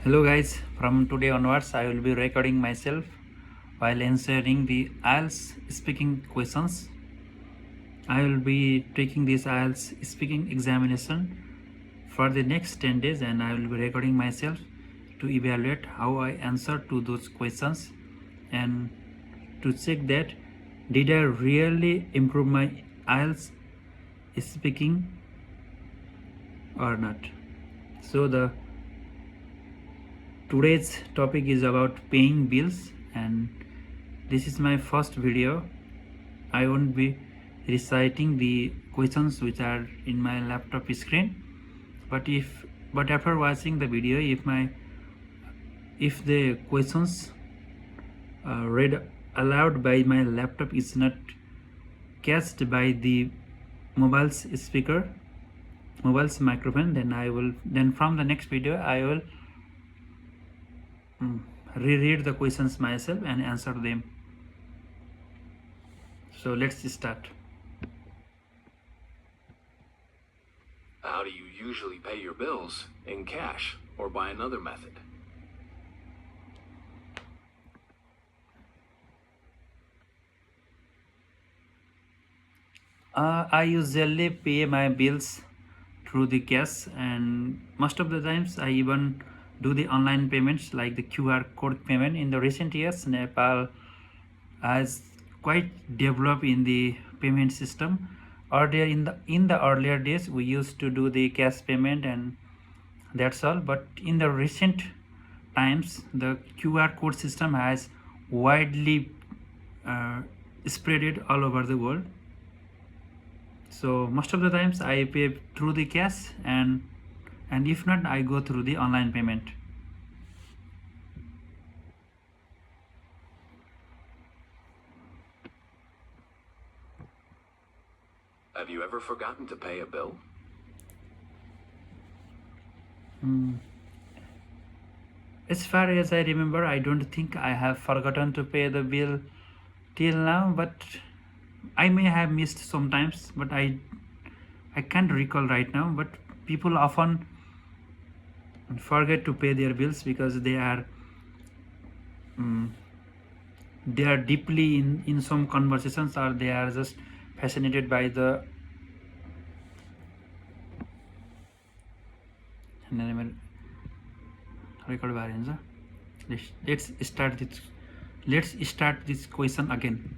Hello guys, from today onwards I will be recording myself while answering the IELTS speaking questions. I will be taking this IELTS speaking examination for the next 10 days and I will be recording myself to evaluate how I answer to those questions and to check that did I really improve my IELTS speaking or not. So the today's topic is about paying bills and this is my first video. I won't be reciting the questions which are in my laptop screen, but after watching the video, if the questions read aloud by my laptop is not catched by the mobile's speaker, mobile's microphone, then from the next video I will reread the questions myself and answer them. So let's start. How do you usually pay your bills? In cash or by another method? I usually pay my bills through the cash, and most of the times I even do the online payments like the QR code payment. In the recent years, Nepal has quite developed in the payment system. Earlier in the earlier days, we used to do the cash payment and that's all. But in the recent times, the QR code system has widely spreaded all over the world. So most of the times I pay through the cash and if not I go through the online payment. Have you ever forgotten to pay a bill? As far as I remember, I don't think I have forgotten to pay the bill till now, but I may have missed sometimes, but I can't recall right now. But people often forget to pay their bills because they are deeply in some conversations, or they are just fascinated by the record. Let's start this question again.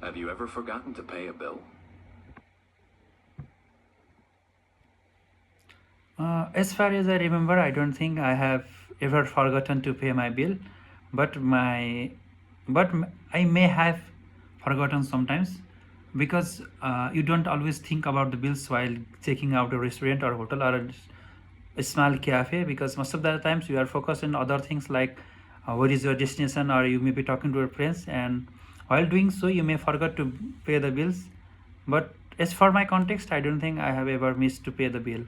Have you ever forgotten to pay a bill? As far as I remember, I don't think I have ever forgotten to pay my bill, but I may have forgotten sometimes because you don't always think about the bills while checking out a restaurant or hotel or a small cafe, because most of the times you are focused on other things like where is your destination, or you may be talking to your friends, and while doing so you may forget to pay the bills. But as for my context, I don't think I have ever missed to pay the bill.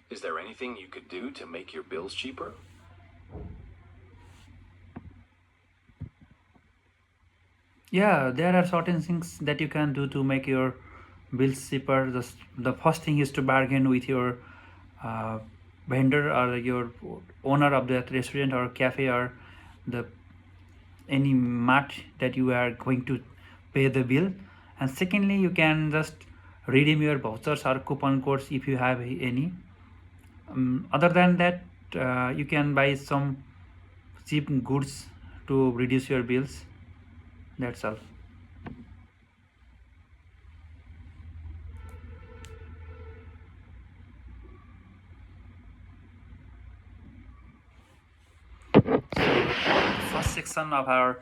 Is there anything you could do to make your bills cheaper? Yeah, there are certain things that you can do to make your bills cheaper. The first thing is to bargain with your vendor or your owner of that restaurant or cafe or the any mart that you are going to pay the bill. And secondly, you can just redeem your vouchers or coupon codes if you have any. Other than that, you can buy some cheap goods to reduce your bills. That's all. First section of our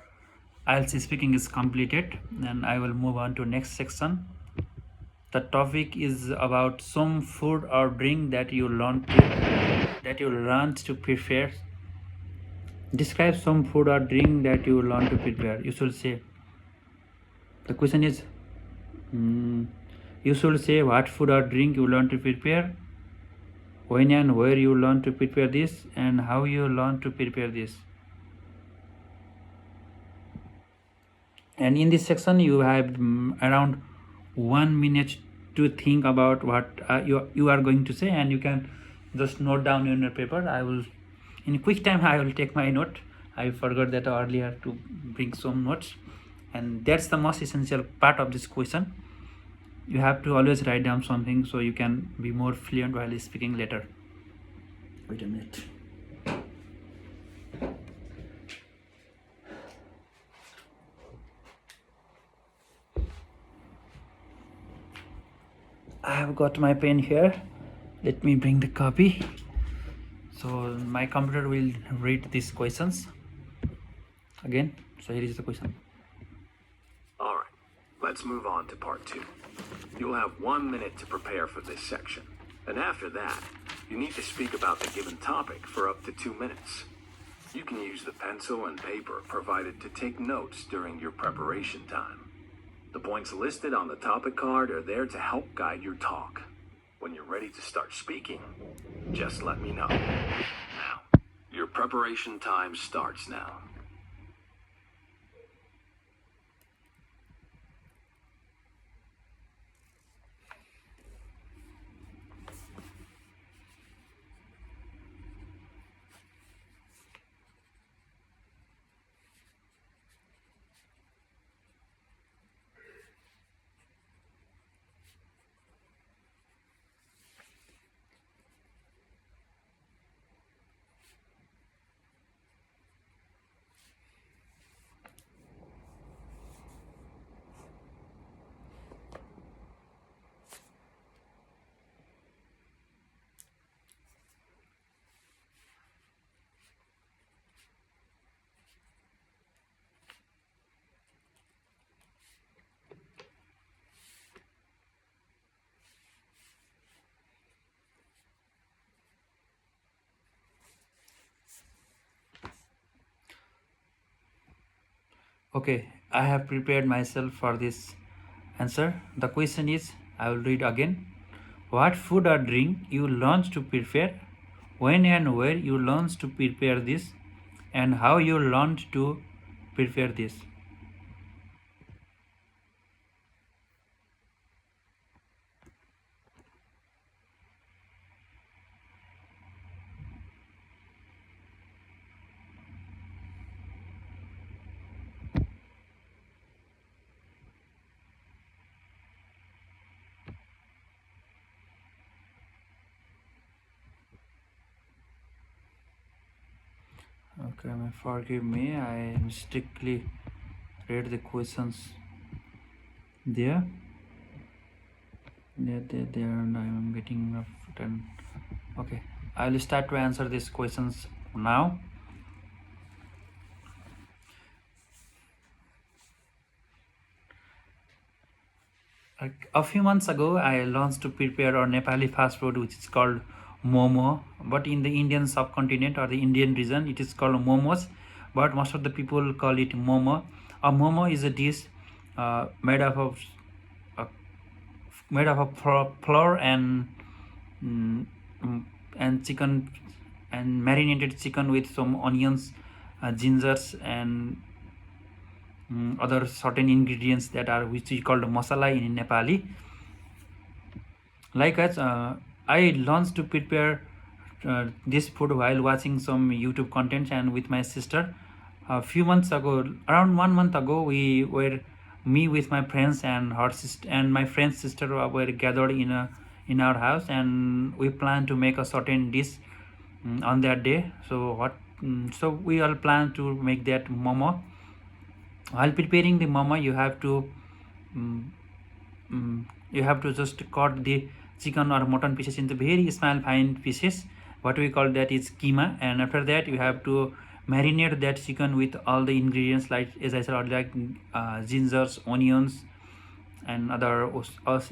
IELTS speaking is completed, and I will move on to next section. The topic is about some food or drink that you learned to prepare. Describe some food or drink that you learned to prepare. You should say. The question is, you should say what food or drink you learned to prepare, when and where you learned to prepare this, and how you learned to prepare this. And in this section you have around 1 minute to think about what you are going to say, and you can just note down in your paper. I will, in quick time, I will take my note. I forgot that earlier to bring some notes, and that's the most essential part of this question. You have to always write down something so you can be more fluent while speaking later. Wait a minute. I have got my pen here. Let me bring the copy. So my computer will read these questions again. So here is the question. All right, let's move on to part 2. You'll have 1 minute to prepare for this section. And after that, you need to speak about the given topic for up to 2 minutes. You can use the pencil and paper provided to take notes during your preparation time. The points listed on the topic card are there to help guide your talk. When you're ready to start speaking, just let me know. Now, your preparation time starts now. Okay, I have prepared myself for this answer. The question is, I will read again. What food or drink you learned to prepare, when and where you learned to prepare this, and how you learned to prepare this. Okay, forgive me, I mistakenly read the questions there. There, and I'm getting enough time. Okay, I will start to answer these questions now. A few months ago, I launched to prepare our Nepali fast food, which is called momo. But in the Indian subcontinent or the Indian region, it is called momos. But most of the people call it momo. A momo is a dish made up of uh, flour mm, and chicken, and marinated chicken with some onions, gingers, and other certain ingredients that are which we called masala in Nepali. Like as I learned to prepare this food while watching some YouTube contents and with my sister. A few months ago, around 1 month ago, we were me with my friends and her sister and my friend's sister were gathered in our house, and we planned to make a certain dish on that day. So we all plan to make that momo. While preparing the momo, um, you have to just cut the chicken or mutton pieces into very small fine pieces. What we call that is keema, and after that you have to marinate that chicken with all the ingredients, like as I said, like gingers, onions, and other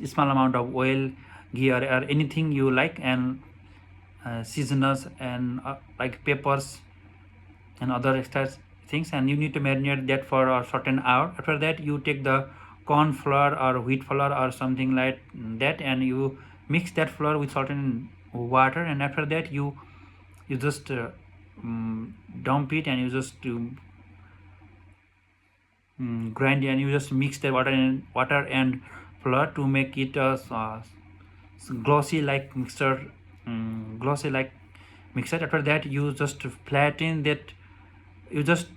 small amount of oil, ghee, or anything you like, and seasoners, and like peppers and other extra things, and you need to marinate that for a certain hour. After that, you take the corn flour or wheat flour or something like that, and you mix that flour with certain water, and after that you just dump it, and you just grind, and you just mix the water and flour to make it a glossy like mixture. Glossy like mixture. After that, you just flatten that. You just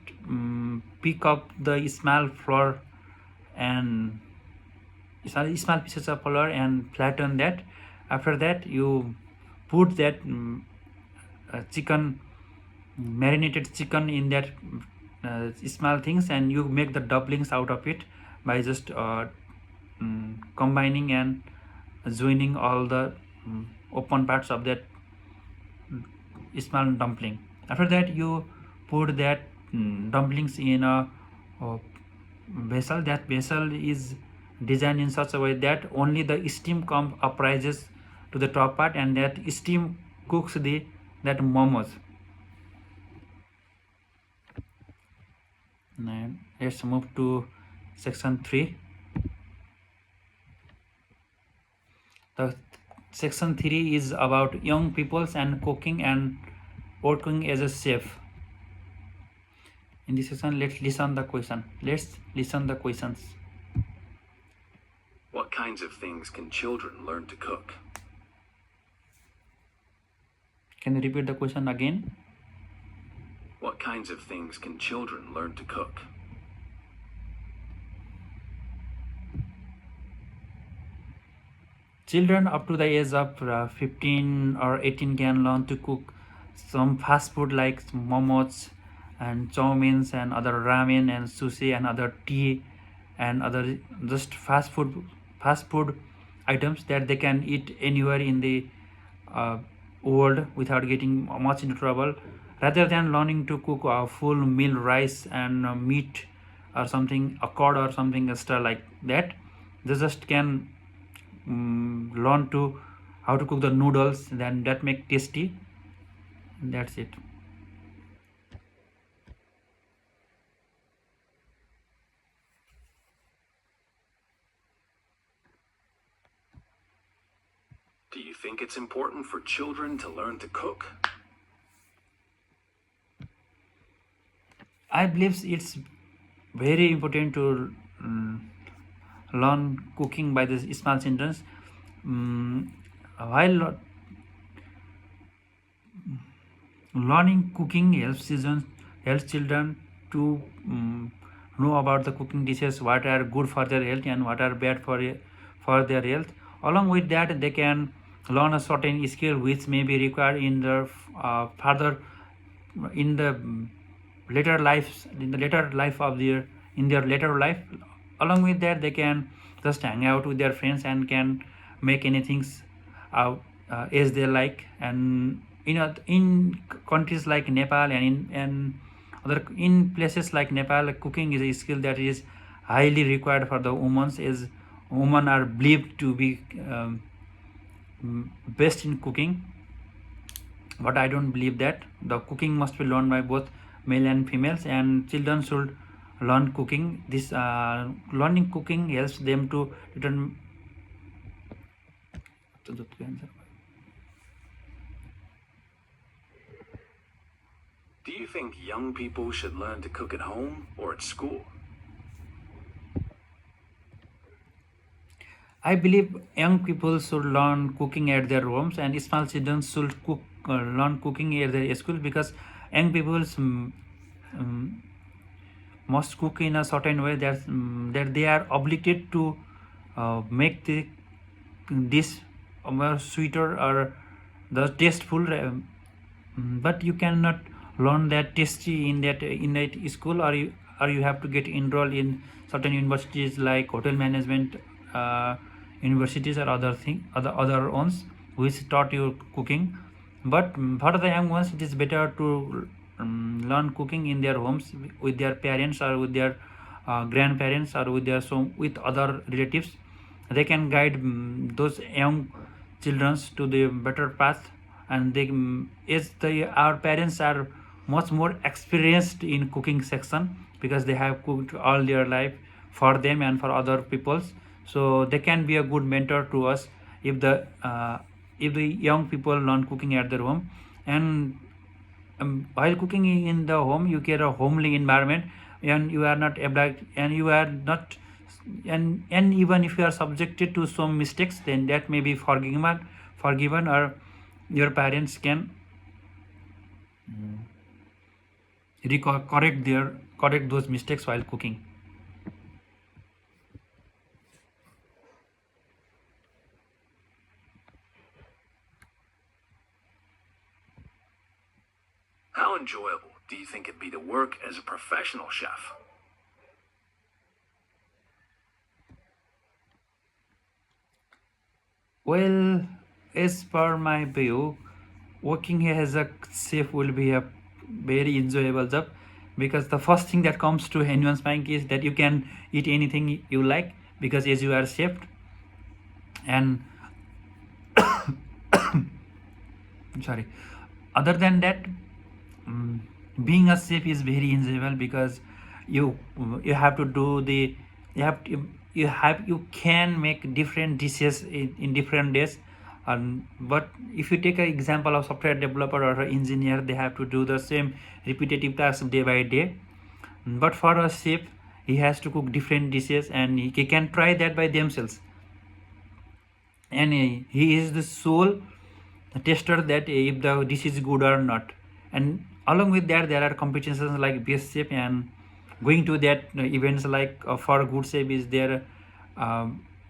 pick up the small flour and small pieces of flour and flatten that. After that, you put that chicken, marinated chicken, in that small things, and you make the dumplings out of it by just combining and joining all the open parts of that small dumpling. After that, you put that dumplings in a vessel. That vessel is designed in such a way that only the steam comes up rises to the top part, and that steam cooks the that momos. Now, let's move to section 3. The section 3 is about young peoples and cooking and working as a chef. In this section, let's listen the question. Let's listen the questions. What kinds of things can children learn to cook? Can you repeat the question again? What kinds of things can children learn to cook? Children up to the age of 15 or 18 can learn to cook some fast food like momos and chowmins and other ramen and sushi and other tea and other just fast food items that they can eat anywhere in the uh, world without getting much into trouble, rather than learning to cook a full meal rice and meat or something, a cod or something extra like that. They just can learn to how to cook the noodles, then that make tasty. That's it. Do you think it's important for children to learn to cook? I believe it's very important to learn cooking by the small children. While learning cooking helps children to know about the cooking dishes, what are good for their health and what are bad for their health. Along with that, they can learn a certain skill which may be required in the further in the later life of their in their later life. Along with that, they can just hang out with their friends and can make anything as they like. And in countries like Nepal and in places like Nepal, cooking is a skill that is highly required for the women, as women are believed to be best in cooking. But I don't believe that. The cooking must be learned by both male and females, and children should learn cooking. This learning cooking helps them to return. Do you think young people should learn to cook at home or at school? I believe young people should learn cooking at their homes, and small children should learn cooking at their school, because young people um, must cook in a certain way that they are obligated to make the dish more sweeter or the tasteful. But you cannot learn that tasty in that school, or you have to get enrolled in certain universities like hotel management universities or other ones which taught you cooking. But for the young ones, it is better to learn cooking in their homes with their parents or with their grandparents or with other relatives. They can guide those young children to the better path. And our parents are much more experienced in cooking section, because they have cooked all their life for them and for other peoples. So they can be a good mentor to us if the young people learn cooking at their home. And while cooking in the home you get a homely environment, and you are not obliged, and you are not, and even if you are subjected to some mistakes, then that may be forgiven, or your parents can correct those mistakes while cooking. How enjoyable do you think it'd be to work as a professional chef? Well, as per my view, working as a chef will be a very enjoyable job, because the first thing that comes to anyone's mind is that you can eat anything you like, because as you are chef. And sorry, other than that, mm, being a chef is very enjoyable, because you you have to do the you have to, you can make different dishes in different days. But if you take an example of software developer or an engineer, they have to do the same repetitive tasks day by day. But for a chef, he has to cook different dishes, and he can try that by themselves. And he is the sole tester that if the dish is good or not. And along with that, there are competitions like best chef, and going to that events like for good chef is their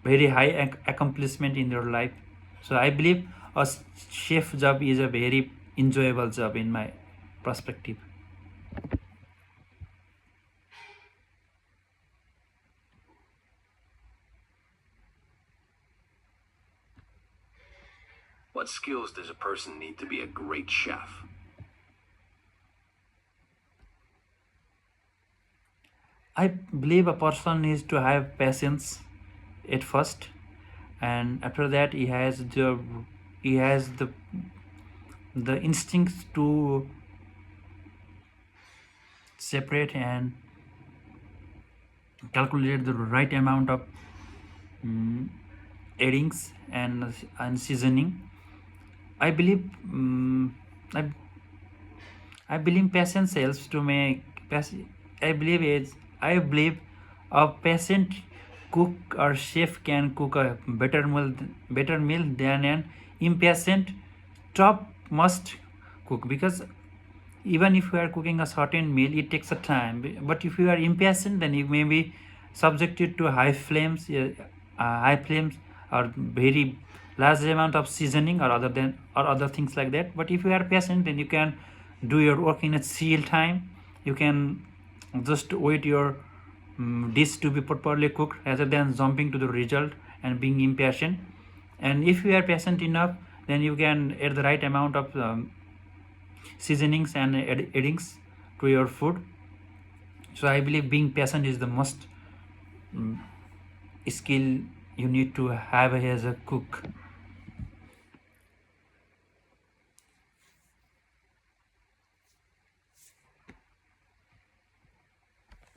very high accomplishment in their life. So I believe a chef job is a very enjoyable job in my perspective. What skills does a person need to be a great chef? I believe a person needs to have patience at first, and after that he has the instincts to separate and calculate the right amount of mm, addings and seasoning. I believe I, I believe patience helps to make I believe a patient cook or chef can cook a better meal than an impatient top must cook, because even if you are cooking a certain meal, it takes a time. But if you are impatient, then you may be subjected to high flames, or very large amount of seasoning, or other things like that. But if you are patient, then you can do your work in a chill time. You can just wait your dish to be properly cooked, rather than jumping to the result and being impatient. And if you are patient enough, then you can add the right amount of seasonings and addings to your food. So I believe being patient is the most skill you need to have as a cook.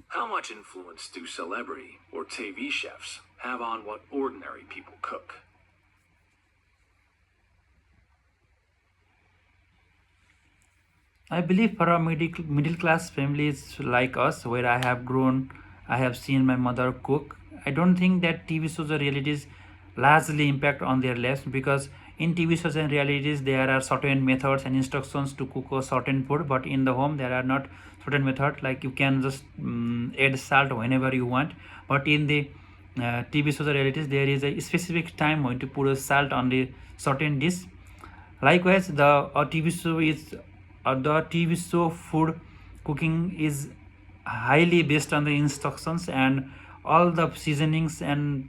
How much influence do celebrity or TV chefs have on what ordinary people cook? I believe for a middle class families like us, where I have grown, I have seen my mother cook. I don't think that TV shows or realities largely impact on their lives, because in TV shows and realities there are certain methods and instructions to cook a certain food, but in the home there are not certain method. Like you can just add salt whenever you want, but in the TV shows or realities there is a specific time when to put a salt on the certain dish. Likewise, the TV show food cooking is highly based on the instructions, and all the seasonings and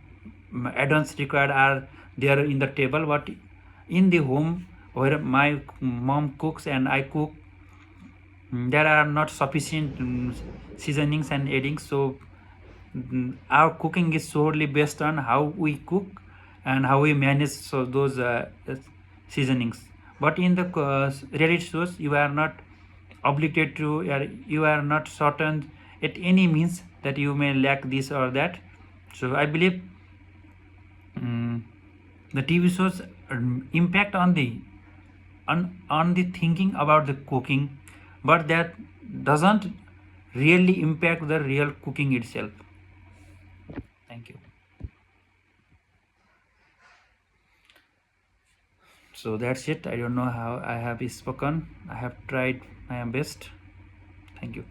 add-ons required are there in the table. But in the home where my mom cooks and I cook, there are not sufficient seasonings and addings. So our cooking is solely based on how we cook and how we manage those seasonings. But in the reality shows, you are not obligated to, you are not certain at any means that you may lack this or that. So I believe um, the TV shows impact on the thinking about the cooking, but that doesn't really impact the real cooking itself. Thank you. So that's it. I don't know how I have spoken. I have tried my best. Thank you.